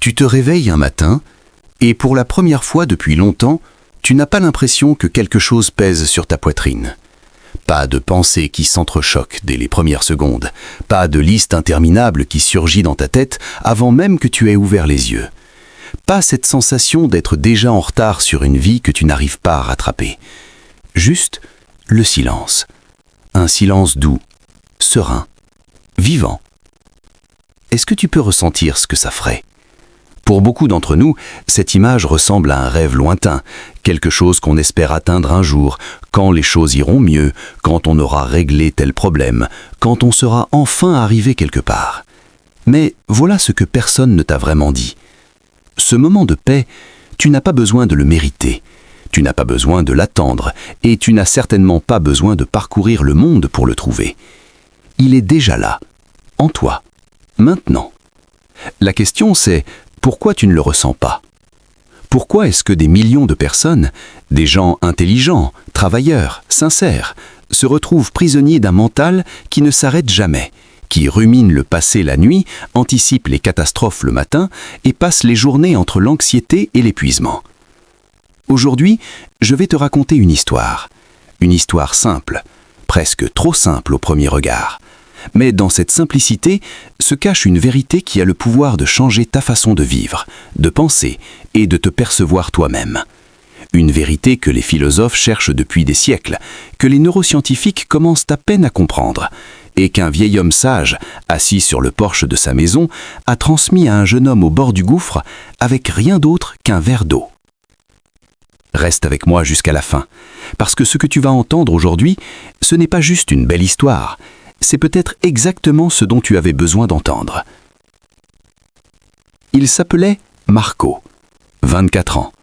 Tu te réveilles un matin et pour la première fois depuis longtemps, tu n'as pas l'impression que quelque chose pèse sur ta poitrine. Pas de pensée qui s'entrechoque dès les premières secondes, pas de liste interminable qui surgit dans ta tête avant même que tu aies ouvert les yeux. Pas cette sensation d'être déjà en retard sur une vie que tu n'arrives pas à rattraper. Juste le silence. Un silence doux, serein, vivant. Est-ce que tu peux ressentir ce que ça ferait ? Pour beaucoup d'entre nous, cette image ressemble à un rêve lointain, quelque chose qu'on espère atteindre un jour, quand les choses iront mieux, quand on aura réglé tel problème, quand on sera enfin arrivé quelque part. Mais voilà ce que personne ne t'a vraiment dit. Ce moment de paix, tu n'as pas besoin de le mériter, tu n'as pas besoin de l'attendre, et tu n'as certainement pas besoin de parcourir le monde pour le trouver. Il est déjà là, en toi, maintenant. La question c'est, pourquoi tu ne le ressens pas ? Pourquoi est-ce que des millions de personnes, des gens intelligents, travailleurs, sincères, se retrouvent prisonniers d'un mental qui ne s'arrête jamais, qui rumine le passé la nuit, anticipe les catastrophes le matin et passe les journées entre l'anxiété et l'épuisement ? Aujourd'hui, je vais te raconter une histoire simple, presque trop simple au premier regard. Mais dans cette simplicité se cache une vérité qui a le pouvoir de changer ta façon de vivre, de penser et de te percevoir toi-même. Une vérité que les philosophes cherchent depuis des siècles, que les neuroscientifiques commencent à peine à comprendre, et qu'un vieil homme sage, assis sur le porche de sa maison, a transmis à un jeune homme au bord du gouffre avec rien d'autre qu'un verre d'eau. Reste avec moi jusqu'à la fin, parce que ce que tu vas entendre aujourd'hui, ce n'est pas juste une belle histoire, c'est peut-être exactement ce dont tu avais besoin d'entendre. Il s'appelait Marco, 24 ans.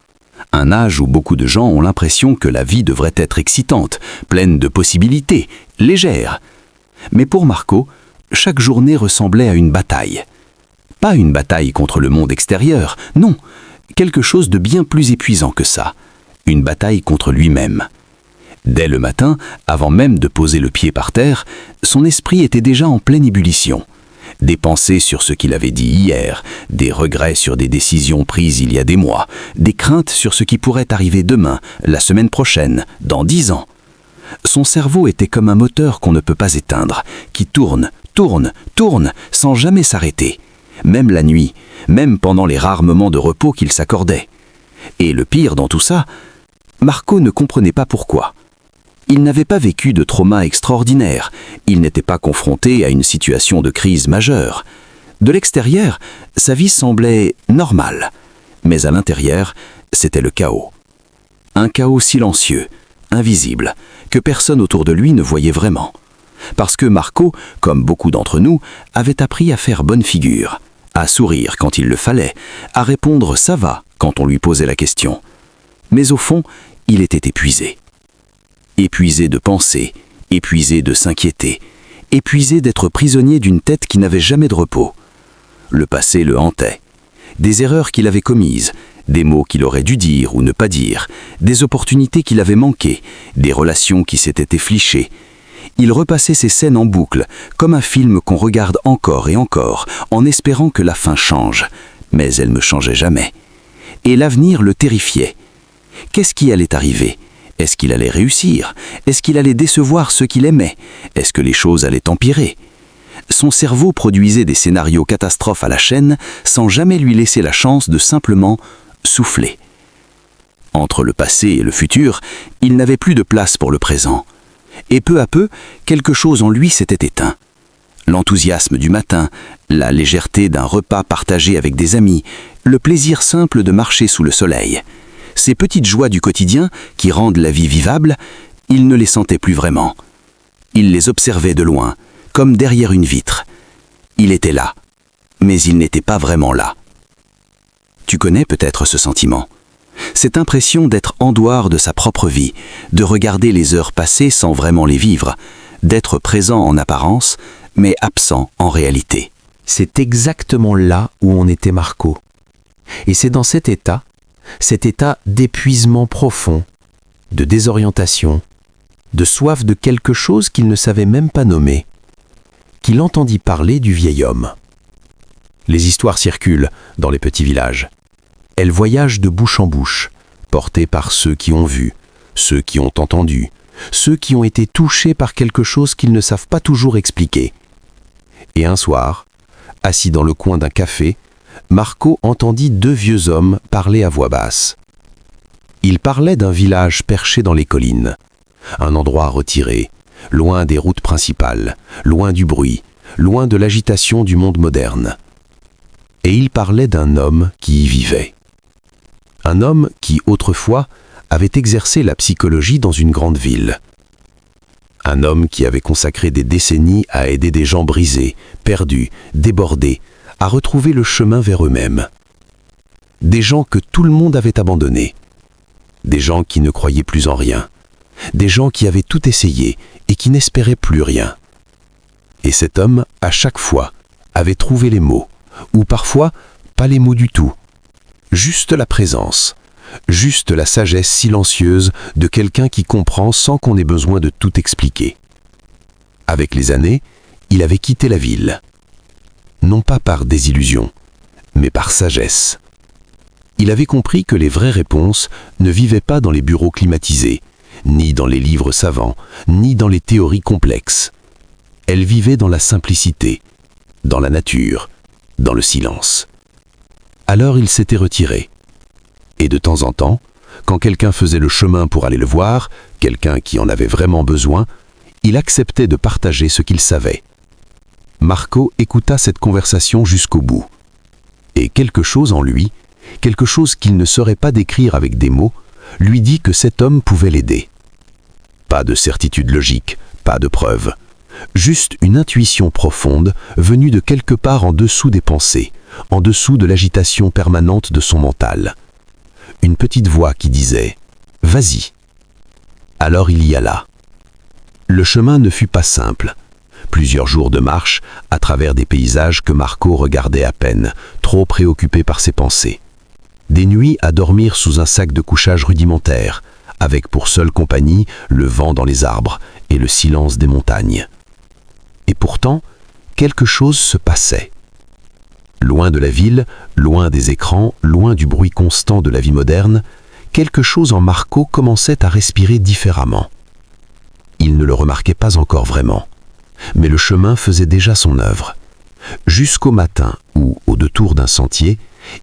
Un âge où beaucoup de gens ont l'impression que la vie devrait être excitante, pleine de possibilités, légère. Mais pour Marco, chaque journée ressemblait à une bataille. Pas une bataille contre le monde extérieur, non, quelque chose de bien plus épuisant que ça. Une bataille contre lui-même. Dès le matin, avant même de poser le pied par terre, son esprit était déjà en pleine ébullition. Des pensées sur ce qu'il avait dit hier, des regrets sur des décisions prises il y a des mois, des craintes sur ce qui pourrait arriver demain, la semaine prochaine, dans 10 ans. Son cerveau était comme un moteur qu'on ne peut pas éteindre, qui tourne, sans jamais s'arrêter. Même la nuit, même pendant les rares moments de repos qu'il s'accordait. Et le pire dans tout ça, Marco ne comprenait pas pourquoi. Il n'avait pas vécu de trauma extraordinaire, il n'était pas confronté à une situation de crise majeure. De l'extérieur, sa vie semblait normale, mais à l'intérieur, c'était le chaos. Un chaos silencieux, invisible, que personne autour de lui ne voyait vraiment. Parce que Marco, comme beaucoup d'entre nous, avait appris à faire bonne figure, à sourire quand il le fallait, à répondre « ça va » quand on lui posait la question. Mais au fond, il était épuisé. Épuisé de penser, épuisé de s'inquiéter, épuisé d'être prisonnier d'une tête qui n'avait jamais de repos. Le passé le hantait. Des erreurs qu'il avait commises, des mots qu'il aurait dû dire ou ne pas dire, des opportunités qu'il avait manquées, des relations qui s'étaient efflichées. Il repassait ces scènes en boucle, comme un film qu'on regarde encore et encore, en espérant que la fin change. Mais elle ne changeait jamais. Et l'avenir le terrifiait. Qu'est-ce qui allait arriver ? Est-ce qu'il allait réussir ? Est-ce qu'il allait décevoir ceux qu'il aimait ? Est-ce que les choses allaient empirer ? Son cerveau produisait des scénarios catastrophes à la chaîne sans jamais lui laisser la chance de simplement souffler. Entre le passé et le futur, il n'avait plus de place pour le présent. Et peu à peu, quelque chose en lui s'était éteint. L'enthousiasme du matin, la légèreté d'un repas partagé avec des amis, le plaisir simple de marcher sous le soleil. Ces petites joies du quotidien qui rendent la vie vivable, il ne les sentait plus vraiment. Il les observait de loin, comme derrière une vitre. Il était là, mais il n'était pas vraiment là. Tu connais peut-être ce sentiment. Cette impression d'être en dehors de sa propre vie, de regarder les heures passées sans vraiment les vivre, d'être présent en apparence, mais absent en réalité. C'est exactement là où on était Marco. Et c'est dans cet état d'épuisement profond, de désorientation, de soif de quelque chose qu'il ne savait même pas nommer, qu'il entendit parler du vieil homme. Les histoires circulent dans les petits villages. Elles voyagent de bouche en bouche, portées par ceux qui ont vu, ceux qui ont entendu, ceux qui ont été touchés par quelque chose qu'ils ne savent pas toujours expliquer. Et un soir, assis dans le coin d'un café, Marco entendit deux vieux hommes parler à voix basse. Ils parlaient d'un village perché dans les collines, un endroit retiré, loin des routes principales, loin du bruit, loin de l'agitation du monde moderne. Et ils parlaient d'un homme qui y vivait. Un homme qui, autrefois, avait exercé la psychologie dans une grande ville. Un homme qui avait consacré des décennies à aider des gens brisés, perdus, débordés, à retrouver le chemin vers eux-mêmes. Des gens que tout le monde avait abandonnés. Des gens qui ne croyaient plus en rien. Des gens qui avaient tout essayé et qui n'espéraient plus rien. Et cet homme, à chaque fois, avait trouvé les mots, ou parfois pas les mots du tout. Juste la présence, juste la sagesse silencieuse de quelqu'un qui comprend sans qu'on ait besoin de tout expliquer. Avec les années, il avait quitté la ville. Non pas par désillusion, mais par sagesse. Il avait compris que les vraies réponses ne vivaient pas dans les bureaux climatisés, ni dans les livres savants, ni dans les théories complexes. Elles vivaient dans la simplicité, dans la nature, dans le silence. Alors il s'était retiré. Et de temps en temps, quand quelqu'un faisait le chemin pour aller le voir, quelqu'un qui en avait vraiment besoin, il acceptait de partager ce qu'il savait. Marco écouta cette conversation jusqu'au bout. Et quelque chose en lui, quelque chose qu'il ne saurait pas décrire avec des mots, lui dit que cet homme pouvait l'aider. Pas de certitude logique, pas de preuve. Juste une intuition profonde venue de quelque part en dessous des pensées, en dessous de l'agitation permanente de son mental. Une petite voix qui disait « Vas-y ». Alors il y alla. Le chemin ne fut pas simple. Plusieurs jours de marche à travers des paysages que Marco regardait à peine, trop préoccupé par ses pensées. Des nuits à dormir sous un sac de couchage rudimentaire, avec pour seule compagnie le vent dans les arbres et le silence des montagnes. Et pourtant, quelque chose se passait. Loin de la ville, loin des écrans, loin du bruit constant de la vie moderne, quelque chose en Marco commençait à respirer différemment. Il ne le remarquait pas encore vraiment, mais le chemin faisait déjà son œuvre. Jusqu'au matin où, au détour d'un sentier,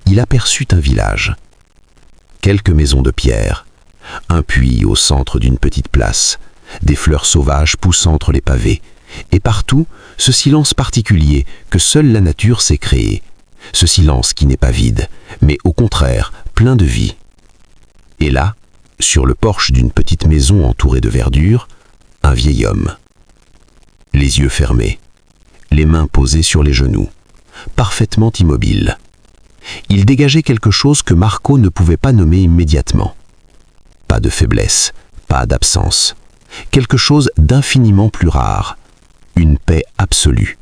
il aperçut un village. Quelques maisons de pierre, un puits au centre d'une petite place, des fleurs sauvages poussant entre les pavés, et partout, ce silence particulier que seule la nature sait créer. Ce silence qui n'est pas vide, mais au contraire, plein de vie. Et là, sur le porche d'une petite maison entourée de verdure, un vieil homme. Les yeux fermés, les mains posées sur les genoux, parfaitement immobile. Il dégageait quelque chose que Marco ne pouvait pas nommer immédiatement. Pas de faiblesse, pas d'absence. Quelque chose d'infiniment plus rare. Une paix absolue.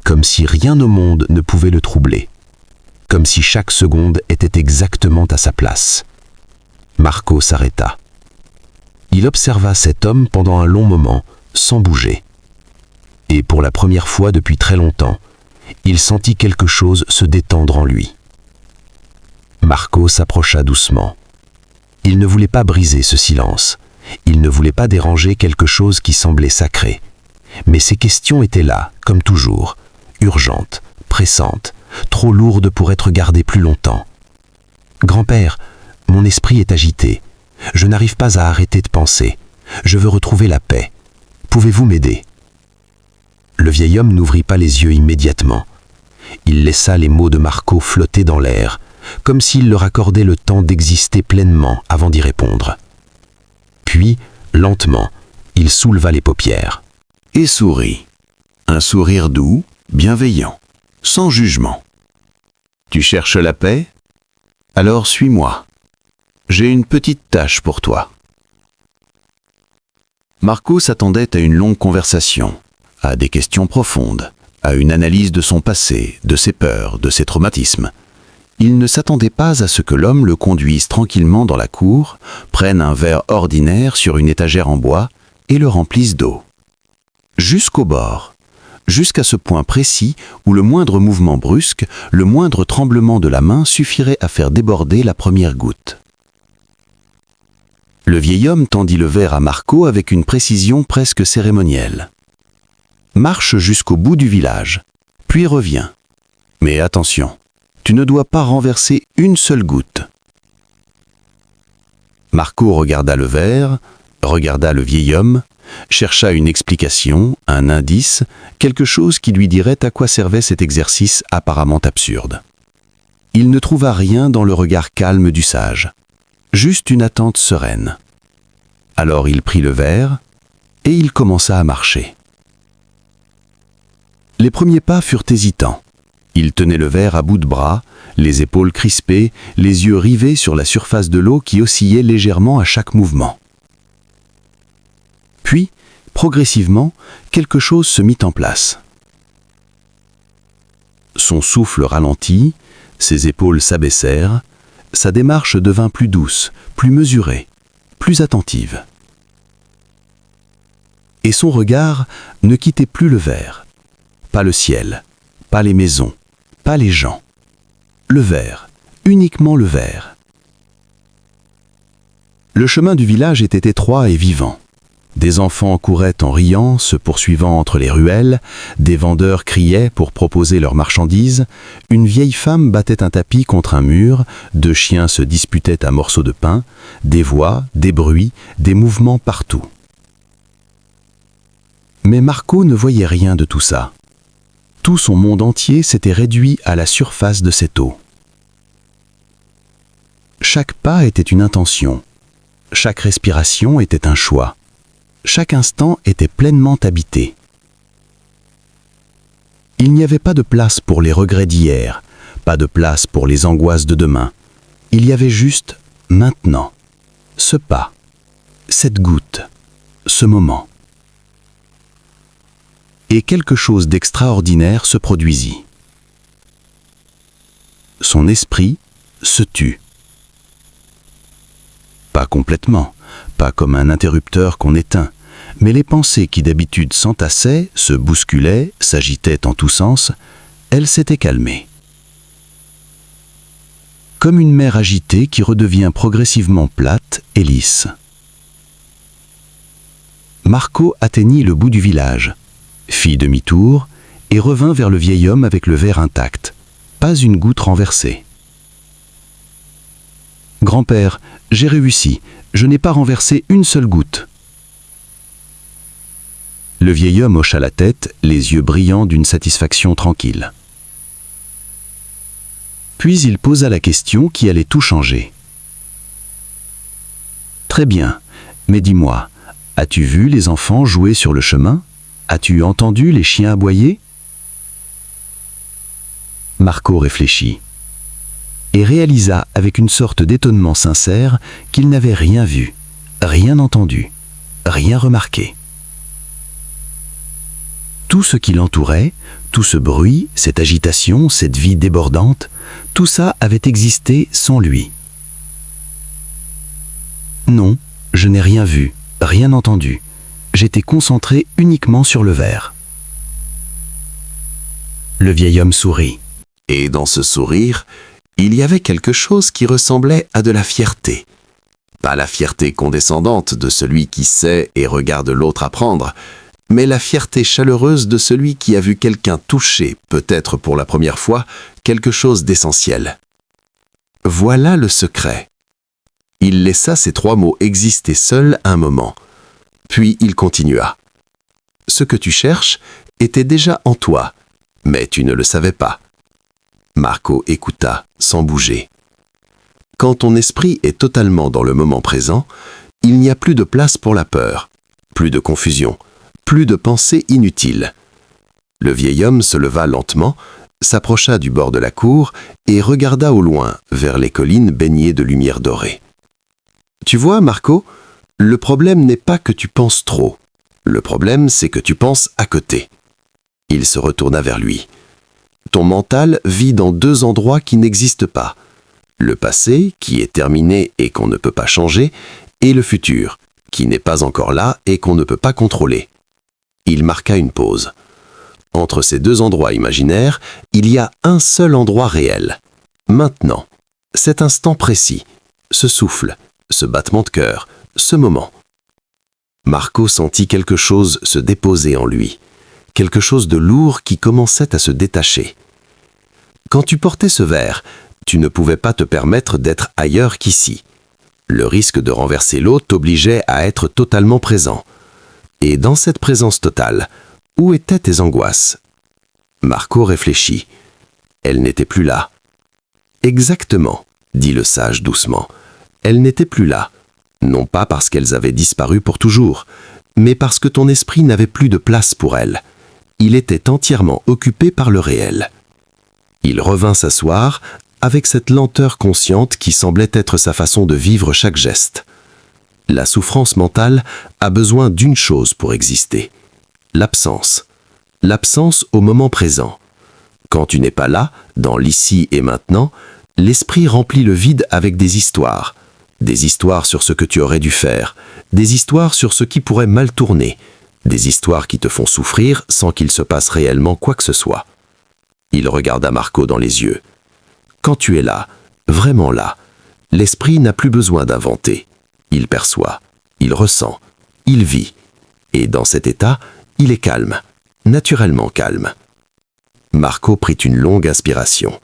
Comme si rien au monde ne pouvait le troubler. Comme si chaque seconde était exactement à sa place. Marco s'arrêta. Il observa cet homme pendant un long moment, sans bouger. Et pour la première fois depuis très longtemps, il sentit quelque chose se détendre en lui. Marco s'approcha doucement. Il ne voulait pas briser ce silence. Il ne voulait pas déranger quelque chose qui semblait sacré. Mais ces questions étaient là, comme toujours, urgentes, pressantes, trop lourdes pour être gardées plus longtemps. « Grand-père, mon esprit est agité. Je n'arrive pas à arrêter de penser. Je veux retrouver la paix. Pouvez-vous m'aider ?» Le vieil homme n'ouvrit pas les yeux immédiatement. Il laissa les mots de Marco flotter dans l'air, comme s'il leur accordait le temps d'exister pleinement avant d'y répondre. Puis, lentement, il souleva les paupières. Et sourit. Un sourire doux, bienveillant, sans jugement. Tu cherches la paix? Alors suis-moi. J'ai une petite tâche pour toi. Marco s'attendait à une longue conversation, à des questions profondes, à une analyse de son passé, de ses peurs, de ses traumatismes. Il ne s'attendait pas à ce que l'homme le conduise tranquillement dans la cour, prenne un verre ordinaire sur une étagère en bois et le remplisse d'eau. Jusqu'au bord, jusqu'à ce point précis où le moindre mouvement brusque, le moindre tremblement de la main suffirait à faire déborder la première goutte. Le vieil homme tendit le verre à Marco avec une précision presque cérémonielle. Marche jusqu'au bout du village, puis reviens. Mais attention, tu ne dois pas renverser une seule goutte. Marco regarda le verre, regarda le vieil homme, chercha une explication, un indice, quelque chose qui lui dirait à quoi servait cet exercice apparemment absurde. Il ne trouva rien dans le regard calme du sage, juste une attente sereine. Alors il prit le verre et il commença à marcher. Les premiers pas furent hésitants. Il tenait le verre à bout de bras, les épaules crispées, les yeux rivés sur la surface de l'eau qui oscillait légèrement à chaque mouvement. Puis, progressivement, quelque chose se mit en place. Son souffle ralentit, ses épaules s'abaissèrent, sa démarche devint plus douce, plus mesurée, plus attentive. Et son regard ne quittait plus le verre. Pas le ciel, pas les maisons, pas les gens. Le verre, uniquement le verre. Le chemin du village était étroit et vivant. Des enfants couraient en riant, se poursuivant entre les ruelles, des vendeurs criaient pour proposer leurs marchandises, une vieille femme battait un tapis contre un mur, deux chiens se disputaient un morceau de pain, des voix, des bruits, des mouvements partout. Mais Marco ne voyait rien de tout ça. Tout son monde entier s'était réduit à la surface de cette eau. Chaque pas était une intention, chaque respiration était un choix. Chaque instant était pleinement habité. Il n'y avait pas de place pour les regrets d'hier, pas de place pour les angoisses de demain. Il y avait juste maintenant, ce pas, cette goutte, ce moment. Et quelque chose d'extraordinaire se produisit. Son esprit se tut. Pas complètement, pas comme un interrupteur qu'on éteint, mais les pensées qui d'habitude s'entassaient, se bousculaient, s'agitaient en tous sens, elles s'étaient calmées. Comme une mer agitée qui redevient progressivement plate et lisse. Marco atteignit le bout du village, fit demi-tour et revint vers le vieil homme avec le verre intact, pas une goutte renversée. « Grand-père, j'ai réussi, je n'ai pas renversé une seule goutte. » Le vieil homme hocha la tête, les yeux brillants d'une satisfaction tranquille. Puis il posa la question qui allait tout changer. « Très bien, mais dis-moi, as-tu vu les enfants jouer sur le chemin? As-tu entendu les chiens aboyer ?» Marco réfléchit et réalisa avec une sorte d'étonnement sincère qu'il n'avait rien vu, rien entendu, rien remarqué. Tout ce qui l'entourait, tout ce bruit, cette agitation, cette vie débordante, tout ça avait existé sans lui. Non, je n'ai rien vu, rien entendu. J'étais concentré uniquement sur le verre. Le vieil homme sourit. Et dans ce sourire, il y avait quelque chose qui ressemblait à de la fierté. Pas la fierté condescendante de celui qui sait et regarde l'autre apprendre, mais la fierté chaleureuse de celui qui a vu quelqu'un toucher, peut-être pour la première fois, quelque chose d'essentiel. Voilà le secret. Il laissa ces trois mots exister seuls un moment. Puis il continua. Ce que tu cherches était déjà en toi, mais tu ne le savais pas. Marco écouta, sans bouger. Quand ton esprit est totalement dans le moment présent, il n'y a plus de place pour la peur, plus de confusion, plus de pensées inutiles. Le vieil homme se leva lentement, s'approcha du bord de la cour et regarda au loin, vers les collines baignées de lumière dorée. Tu vois, Marco, le problème n'est pas que tu penses trop. Le problème, c'est que tu penses à côté. Il se retourna vers lui. Ton mental vit dans deux endroits qui n'existent pas. Le passé, qui est terminé et qu'on ne peut pas changer, et le futur, qui n'est pas encore là et qu'on ne peut pas contrôler. Il marqua une pause. Entre ces deux endroits imaginaires, il y a un seul endroit réel. Maintenant, cet instant précis, ce souffle, ce battement de cœur, ce moment. Marco sentit quelque chose se déposer en lui, quelque chose de lourd qui commençait à se détacher. Quand tu portais ce verre, tu ne pouvais pas te permettre d'être ailleurs qu'ici. Le risque de renverser l'eau t'obligeait à être totalement présent. Et dans cette présence totale, où étaient tes angoisses? Marco réfléchit. Elles n'étaient plus là. Exactement, dit le sage doucement. Elles n'étaient plus là. Non pas parce qu'elles avaient disparu pour toujours, mais parce que ton esprit n'avait plus de place pour elles. Il était entièrement occupé par le réel. Il revint s'asseoir avec cette lenteur consciente qui semblait être sa façon de vivre chaque geste. La souffrance mentale a besoin d'une chose pour exister. L'absence. L'absence au moment présent. Quand tu n'es pas là, dans l'ici et maintenant, l'esprit remplit le vide avec des histoires. Des histoires sur ce que tu aurais dû faire, des histoires sur ce qui pourrait mal tourner, des histoires qui te font souffrir sans qu'il se passe réellement quoi que ce soit. Il regarda Marco dans les yeux. Quand tu es là, vraiment là, l'esprit n'a plus besoin d'inventer. Il perçoit, il ressent, il vit. Et dans cet état, il est calme, naturellement calme. Marco prit une longue inspiration.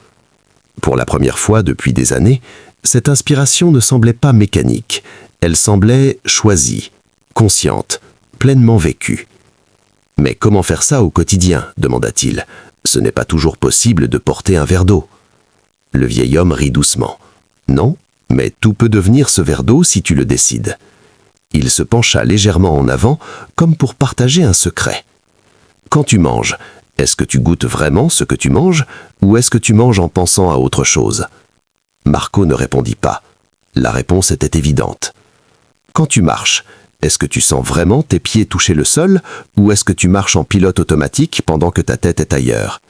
Pour la première fois depuis des années, cette inspiration ne semblait pas mécanique, elle semblait choisie, consciente, pleinement vécue. « Mais comment faire ça au quotidien ?» demanda-t-il. « Ce n'est pas toujours possible de porter un verre d'eau. » Le vieil homme rit doucement. « Non, mais tout peut devenir ce verre d'eau si tu le décides. » Il se pencha légèrement en avant, comme pour partager un secret. « Quand tu manges, est-ce que tu goûtes vraiment ce que tu manges, ou est-ce que tu manges en pensant à autre chose ?» Marco ne répondit pas. La réponse était évidente. « Quand tu marches, est-ce que tu sens vraiment tes pieds toucher le sol, ou est-ce que tu marches en pilote automatique pendant que ta tête est ailleurs ?»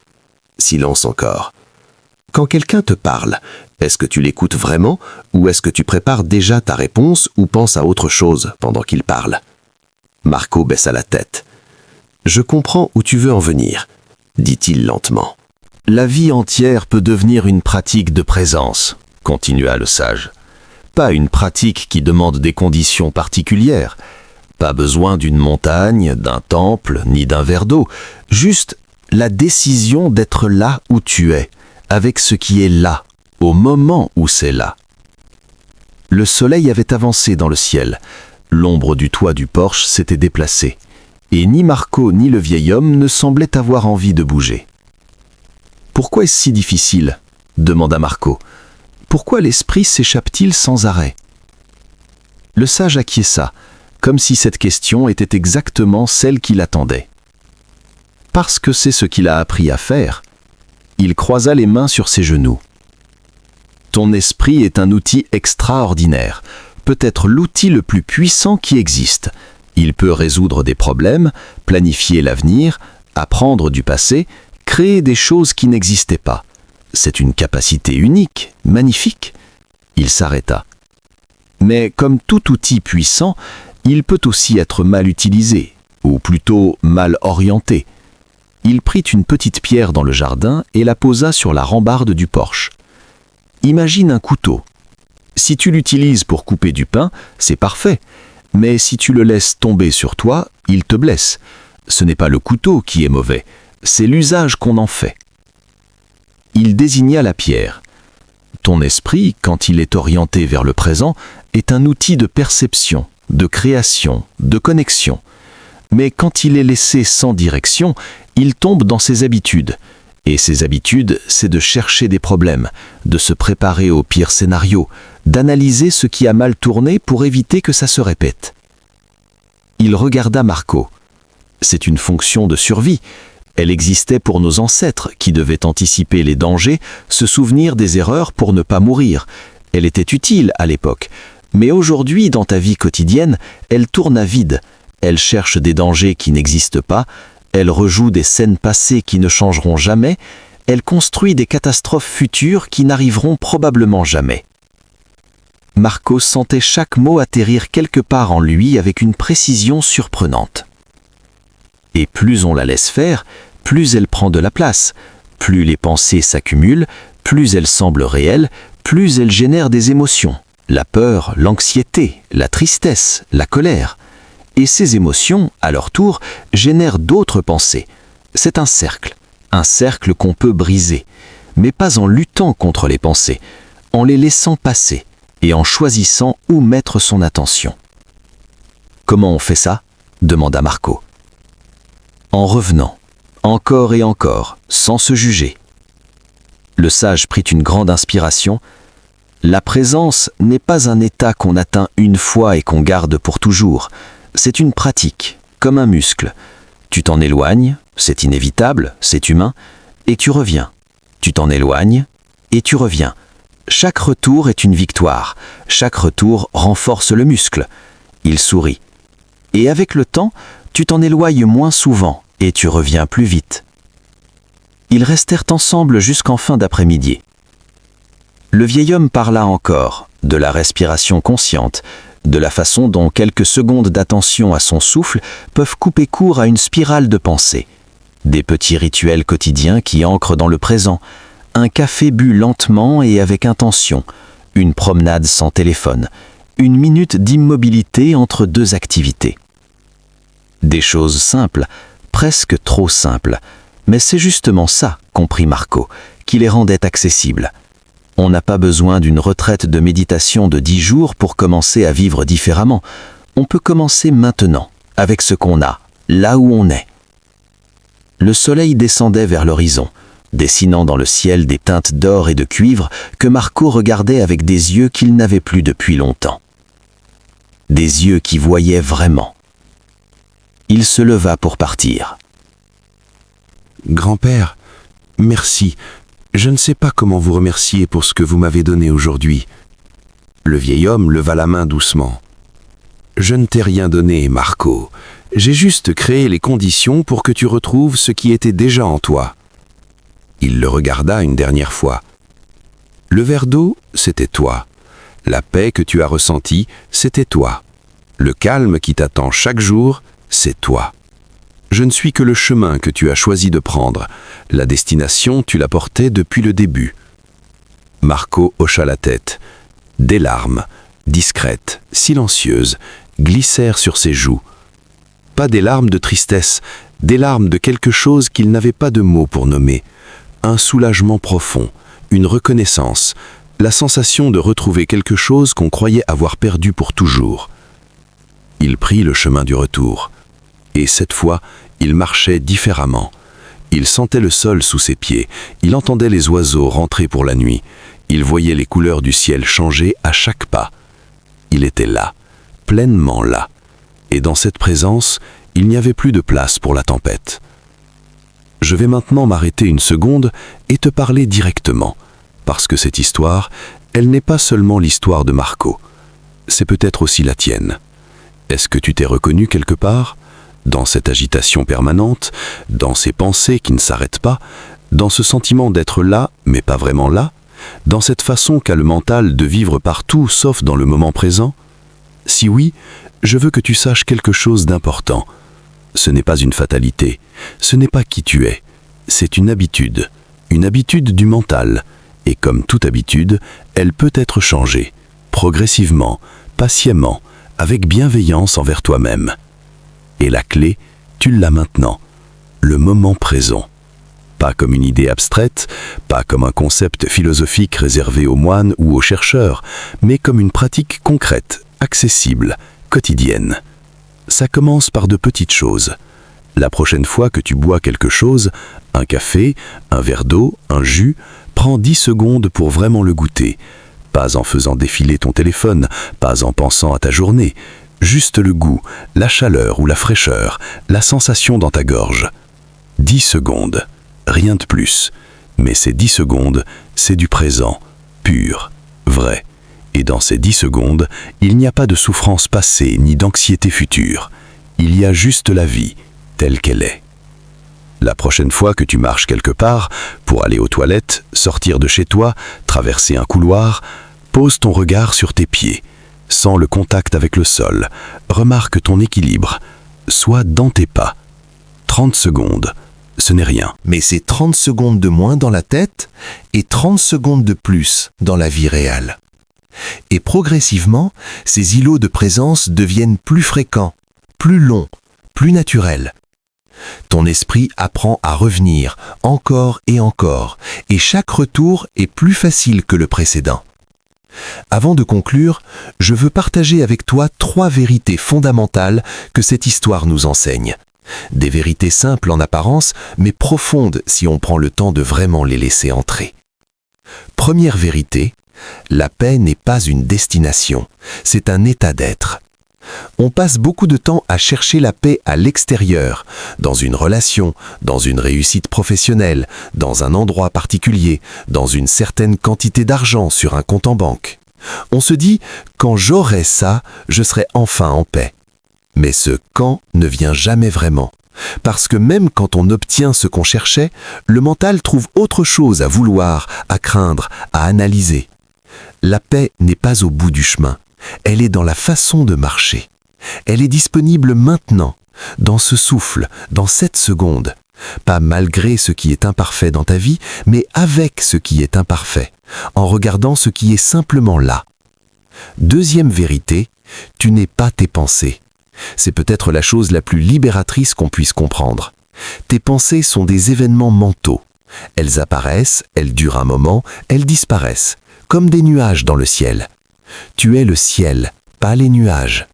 Silence encore. « Quand quelqu'un te parle, est-ce que tu l'écoutes vraiment, ou est-ce que tu prépares déjà ta réponse ou penses à autre chose pendant qu'il parle ?» Marco baissa la tête. « Je comprends où tu veux en venir, » dit-il lentement. « La vie entière peut devenir une pratique de présence, » continua le sage. « Pas une pratique qui demande des conditions particulières. Pas besoin d'une montagne, d'un temple, ni d'un verre d'eau. Juste la décision d'être là où tu es, avec ce qui est là, au moment où c'est là. » Le soleil avait avancé dans le ciel. L'ombre du toit du porche s'était déplacée. Et ni Marco ni le vieil homme ne semblaient avoir envie de bouger. « Pourquoi est-ce si difficile ?» demanda Marco. « Pourquoi l'esprit s'échappe-t-il sans arrêt ?» Le sage acquiesça, comme si cette question était exactement celle qu'il attendait. « Parce que c'est ce qu'il a appris à faire. » Il croisa les mains sur ses genoux. « Ton esprit est un outil extraordinaire, peut-être l'outil le plus puissant qui existe. Il peut résoudre des problèmes, planifier l'avenir, apprendre du passé, créer des choses qui n'existaient pas. C'est une capacité unique, magnifique. » Il s'arrêta. « Mais comme tout outil puissant, il peut aussi être mal utilisé, ou plutôt mal orienté. » Il prit une petite pierre dans le jardin et la posa sur la rambarde du porche. « Imagine un couteau. Si tu l'utilises pour couper du pain, c'est parfait. Mais si tu le laisses tomber sur toi, il te blesse. Ce n'est pas le couteau qui est mauvais, c'est l'usage qu'on en fait. » Il désigna la pierre. « Ton esprit, quand il est orienté vers le présent, est un outil de perception, de création, de connexion. Mais quand il est laissé sans direction, il tombe dans ses habitudes. Et ses habitudes, c'est de chercher des problèmes, de se préparer au pire scénario, d'analyser ce qui a mal tourné pour éviter que ça se répète. » Il regarda Marco. C'est une fonction de survie. Elle existait pour nos ancêtres qui devaient anticiper les dangers, se souvenir des erreurs pour ne pas mourir. Elle était utile à l'époque. Mais aujourd'hui, dans ta vie quotidienne, elle tourne à vide. Elle cherche des dangers qui n'existent pas. Elle rejoue des scènes passées qui ne changeront jamais. Elle construit des catastrophes futures qui n'arriveront probablement jamais. Marco sentait chaque mot atterrir quelque part en lui avec une précision surprenante. Et plus on la laisse faire, plus elle prend de la place. Plus les pensées s'accumulent, plus elles semblent réelles, plus elles génèrent des émotions. La peur, l'anxiété, la tristesse, la colère. Et ces émotions, à leur tour, génèrent d'autres pensées. C'est un cercle qu'on peut briser, mais pas en luttant contre les pensées, en les laissant passer et en choisissant où mettre son attention. Comment on fait ça ? Demanda Marco. En revenant, encore et encore, sans se juger. Le sage prit une grande inspiration. La présence n'est pas un état qu'on atteint une fois et qu'on garde pour toujours. C'est une pratique, comme un muscle. Tu t'en éloignes, c'est inévitable, c'est humain, et tu reviens. Tu t'en éloignes, et tu reviens. Chaque retour est une victoire. Chaque retour renforce le muscle. Il sourit. Et avec le temps, tu t'en éloignes moins souvent, et tu reviens plus vite. Ils restèrent ensemble jusqu'en fin d'après-midi. Le vieil homme parla encore, de la respiration consciente, de la façon dont quelques secondes d'attention à son souffle peuvent couper court à une spirale de pensée. Des petits rituels quotidiens qui ancrent dans le présent, un café bu lentement et avec intention, une promenade sans téléphone, une minute d'immobilité entre deux activités. Des choses simples, presque trop simples, mais c'est justement ça, comprit Marco, qui les rendait accessibles. On n'a pas besoin d'une retraite de méditation de 10 jours pour commencer à vivre différemment. On peut commencer maintenant, avec ce qu'on a, là où on est. Le soleil descendait vers l'horizon, dessinant dans le ciel des teintes d'or et de cuivre que Marco regardait avec des yeux qu'il n'avait plus depuis longtemps. Des yeux qui voyaient vraiment. Il se leva pour partir. Grand-père, merci. Je ne sais pas comment vous remercier pour ce que vous m'avez donné aujourd'hui. Le vieil homme leva la main doucement. Je ne t'ai rien donné, Marco. J'ai juste créé les conditions pour que tu retrouves ce qui était déjà en toi. Il le regarda une dernière fois. Le verre d'eau, c'était toi. La paix que tu as ressentie, c'était toi. Le calme qui t'attend chaque jour, c'est toi. Je ne suis que le chemin que tu as choisi de prendre. La destination, tu la portais depuis le début. Marco hocha la tête. Des larmes, discrètes, silencieuses, glissèrent sur ses joues. Pas des larmes de tristesse, des larmes de quelque chose qu'il n'avait pas de mots pour nommer. Un soulagement profond, une reconnaissance, la sensation de retrouver quelque chose qu'on croyait avoir perdu pour toujours. Il prit le chemin du retour. Et cette fois, il marchait différemment. Il sentait le sol sous ses pieds, il entendait les oiseaux rentrer pour la nuit, il voyait les couleurs du ciel changer à chaque pas. Il était là, pleinement là, et dans cette présence, il n'y avait plus de place pour la tempête. Je vais maintenant m'arrêter une seconde et te parler directement, parce que cette histoire, elle n'est pas seulement l'histoire de Marco, c'est peut-être aussi la tienne. Est-ce que tu t'es reconnu quelque part ? Dans cette agitation permanente, dans ces pensées qui ne s'arrêtent pas, dans ce sentiment d'être là, mais pas vraiment là, dans cette façon qu'a le mental de vivre partout sauf dans le moment présent? Si oui, je veux que tu saches quelque chose d'important. Ce n'est pas une fatalité, ce n'est pas qui tu es, c'est une habitude du mental, et comme toute habitude, elle peut être changée, progressivement, patiemment, avec bienveillance envers toi-même. Et la clé, tu l'as maintenant, le moment présent. Pas comme une idée abstraite, pas comme un concept philosophique réservé aux moines ou aux chercheurs, mais comme une pratique concrète, accessible, quotidienne. Ça commence par de petites choses. La prochaine fois que tu bois quelque chose, un café, un verre d'eau, un jus, prends 10 secondes pour vraiment le goûter. Pas en faisant défiler ton téléphone, pas en pensant à ta journée. Juste le goût, la chaleur ou la fraîcheur, la sensation dans ta gorge. 10 secondes, rien de plus. Mais ces 10 secondes, c'est du présent, pur, vrai. Et dans ces 10 secondes, il n'y a pas de souffrance passée ni d'anxiété future. Il y a juste la vie, telle qu'elle est. La prochaine fois que tu marches quelque part, pour aller aux toilettes, sortir de chez toi, traverser un couloir, pose ton regard sur tes pieds. Sens le contact avec le sol, remarque ton équilibre, sois dans tes pas. 30 secondes, ce n'est rien. Mais c'est 30 secondes de moins dans la tête et 30 secondes de plus dans la vie réelle. Et progressivement, ces îlots de présence deviennent plus fréquents, plus longs, plus naturels. Ton esprit apprend à revenir encore, et chaque retour est plus facile que le précédent. Avant de conclure, je veux partager avec toi 3 vérités fondamentales que cette histoire nous enseigne. Des vérités simples en apparence, mais profondes si on prend le temps de vraiment les laisser entrer. Première vérité, la paix n'est pas une destination, c'est un état d'être. On passe beaucoup de temps à chercher la paix à l'extérieur, dans une relation, dans une réussite professionnelle, dans un endroit particulier, dans une certaine quantité d'argent sur un compte en banque. On se dit « quand j'aurai ça, je serai enfin en paix ». Mais ce « quand » ne vient jamais vraiment. Parce que même quand on obtient ce qu'on cherchait, le mental trouve autre chose à vouloir, à craindre, à analyser. La paix n'est pas au bout du chemin. Elle est dans la façon de marcher. Elle est disponible maintenant, dans ce souffle, dans cette seconde. Pas malgré ce qui est imparfait dans ta vie, mais avec ce qui est imparfait, en regardant ce qui est simplement là. Deuxième vérité, tu n'es pas tes pensées. C'est peut-être la chose la plus libératrice qu'on puisse comprendre. Tes pensées sont des événements mentaux. Elles apparaissent, elles durent un moment, elles disparaissent, comme des nuages dans le ciel. Tu es le ciel, pas les nuages.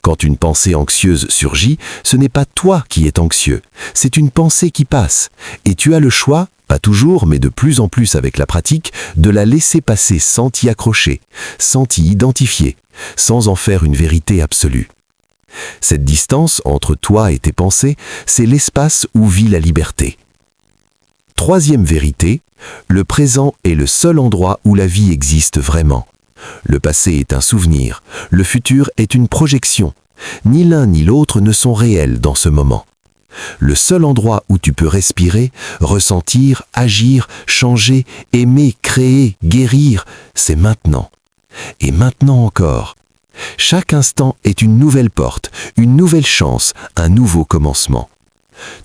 Quand une pensée anxieuse surgit, ce n'est pas toi qui es anxieux, c'est une pensée qui passe. Et tu as le choix, pas toujours, mais de plus en plus avec la pratique, de la laisser passer sans t'y accrocher, sans t'y identifier, sans en faire une vérité absolue. Cette distance entre toi et tes pensées, c'est l'espace où vit la liberté. Troisième vérité, le présent est le seul endroit où la vie existe vraiment. Le passé est un souvenir, le futur est une projection. Ni l'un ni l'autre ne sont réels dans ce moment. Le seul endroit où tu peux respirer, ressentir, agir, changer, aimer, créer, guérir, c'est maintenant. Et maintenant encore. Chaque instant est une nouvelle porte, une nouvelle chance, un nouveau commencement.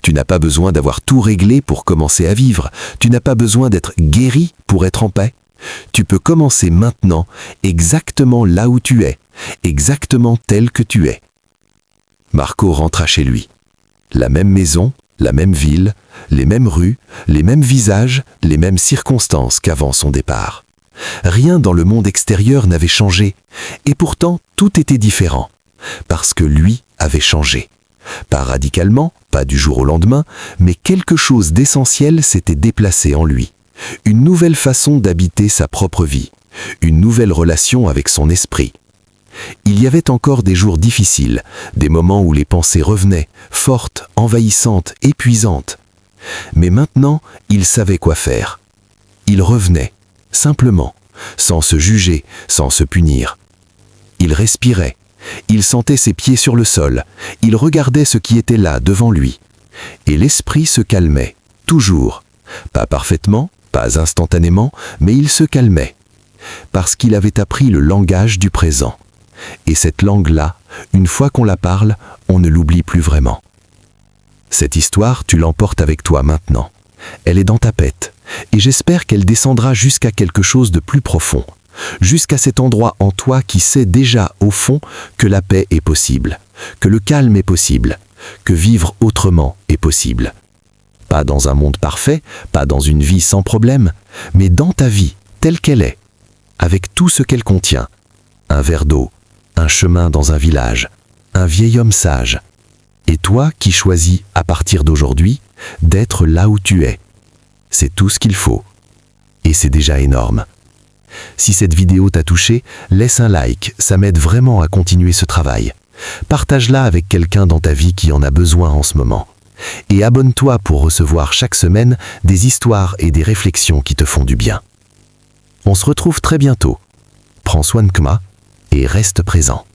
Tu n'as pas besoin d'avoir tout réglé pour commencer à vivre. Tu n'as pas besoin d'être guéri pour être en paix. Tu peux commencer maintenant, exactement là où tu es, exactement tel que tu es. Marco rentra chez lui. La même maison, la même ville, les mêmes rues, les mêmes visages, les mêmes circonstances qu'avant son départ. Rien dans le monde extérieur n'avait changé, et pourtant tout était différent, parce que lui avait changé. Pas radicalement, pas du jour au lendemain, mais quelque chose d'essentiel s'était déplacé en lui. Une nouvelle façon d'habiter sa propre vie, une nouvelle relation avec son esprit. Il y avait encore des jours difficiles, des moments où les pensées revenaient, fortes, envahissantes, épuisantes. Mais maintenant, il savait quoi faire. Il revenait, simplement, sans se juger, sans se punir. Il respirait, il sentait ses pieds sur le sol, il regardait ce qui était là devant lui. Et l'esprit se calmait, toujours, pas parfaitement, pas instantanément, mais il se calmait, parce qu'il avait appris le langage du présent. Et cette langue-là, une fois qu'on la parle, on ne l'oublie plus vraiment. Cette histoire, tu l'emportes avec toi maintenant. Elle est dans ta tête, et j'espère qu'elle descendra jusqu'à quelque chose de plus profond, jusqu'à cet endroit en toi qui sait déjà, au fond, que la paix est possible, que le calme est possible, que vivre autrement est possible. Pas dans un monde parfait, pas dans une vie sans problème, mais dans ta vie, telle qu'elle est, avec tout ce qu'elle contient. Un verre d'eau, un chemin dans un village, un vieil homme sage. Et toi qui choisis, à partir d'aujourd'hui, d'être là où tu es. C'est tout ce qu'il faut. Et c'est déjà énorme. Si cette vidéo t'a touché, laisse un like, ça m'aide vraiment à continuer ce travail. Partage-la avec quelqu'un dans ta vie qui en a besoin en ce moment. Et abonne-toi pour recevoir chaque semaine des histoires et des réflexions qui te font du bien. On se retrouve très bientôt. Prends soin de toi et reste présent.